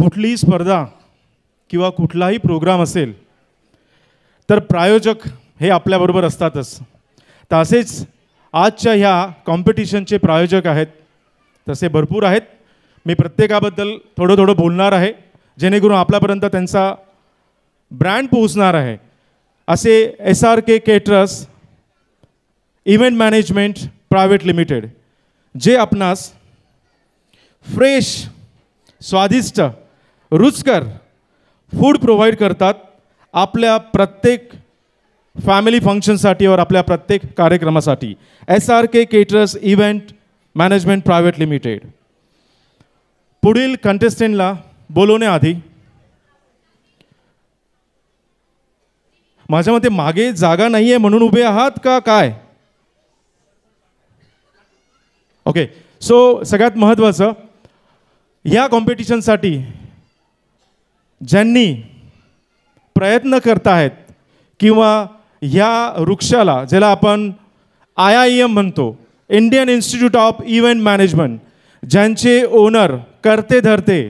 कुठलीही स्पर्धा किंवा कुठलाही प्रोग्राम असेल तर प्रायोजक हे आपल्याबरोबर असतातच. तर असेच आजच्या ह्या कॉम्पिटिशनचे प्रायोजक आहेत, तसे भरपूर आहेत. मी प्रत्येकाबद्दल थोडं थोडं बोलणार आहे जेणेकरून आपल्यापर्यंत त्यांचा ब्रँड पोहोचणार आहे. असे SRK caterers event management private limited, जे आपणास फ्रेश, स्वादिष्ट, रुचकर फूड प्रोव्हाइड करतात आपल्या प्रत्येक फॅमिली फंक्शनसाठी और आपल्या प्रत्येक कार्यक्रमासाठी. SRK caterers event management private limited. पुढील कंटेस्टंटला बोलवण्याआधी माझ्या मते मागे जागा नाही आहे म्हणून उभे आहात का काय? ओके. सो सगळ्यात महत्त्वाचं, ह्या कॉम्पिटिशनसाठी ज्यांनी प्रयत्न करत आहेत किंवा ह्या वृक्षाला, ज्याला आपण IIM म्हणतो, Indian institute of event management, ज्यांचे ओनर करते धरते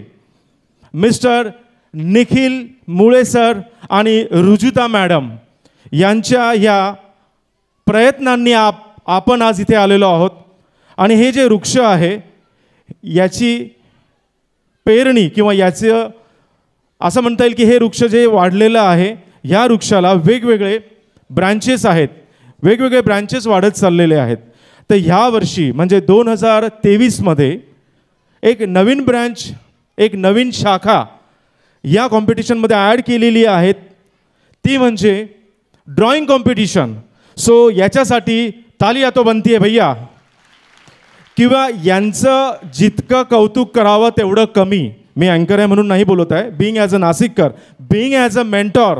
मिस्टर निखिल मुळे सर आणि रुजुता मॅडम यांच्या ह्या प्रयत्नांनी आपण आज इथे आलेलो आहोत. आणि हे जे वृक्ष आहे याची पेरणी किंवा याचं असं म्हणता येईल की हे वृक्ष जे वाढलेलं आहे, ह्या वृक्षाला वेगवेगळे ब्रँचेस आहेत, वेगवेगळे ब्रँचेस वाढत चाललेले आहेत. तर ह्या वर्षी म्हणजे 2023मध्ये एक नवीन ब्रँच, एक नवीन शाखा या कॉम्पिटिशनमध्ये ॲड केलेली आहेत, ती म्हणजे ड्रॉइंग कॉम्पिटिशन. सो याच्यासाठी तालिया तो बनती आहे भैया. किंवा यांचं जितकं कौतुक करावं तेवढं कमी. मी अँकर आहे म्हणून नाही बोलत आहे, बिईंग ॲज अ नाशिककर, बिईंग ॲज अ मेंटॉर,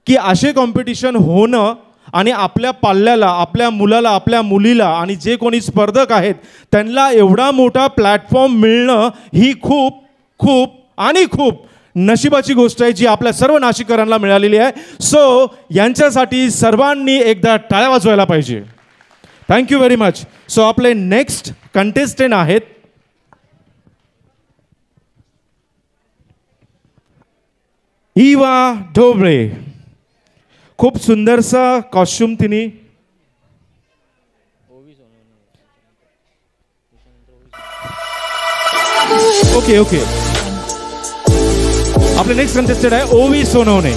की असे कॉम्पिटिशन होणं आणि आपल्या पाल्याला, आपल्या मुलाला, आपल्या मुलीला आणि जे कोणी स्पर्धक आहेत त्यांना एवढा मोठा प्लॅटफॉर्म मिळणं ही खूप खूप आणि खूप नशिबाची गोष्ट आहे जी आपल्या सर्व नाशिककरांना मिळालेली आहे. सो यांच्यासाठी सर्वांनी एकदा टाळ्या वाजवायला पाहिजे. Thank you very much. सो आपले नेक्स्ट कंटेस्टंट आहेत इवा ढोबळे. खूप सुंदरसा कॉस्ट्यूम तिने ओके. आपले नेक्स्ट कंटेस्टेंट आहे ओवी सोनवणे.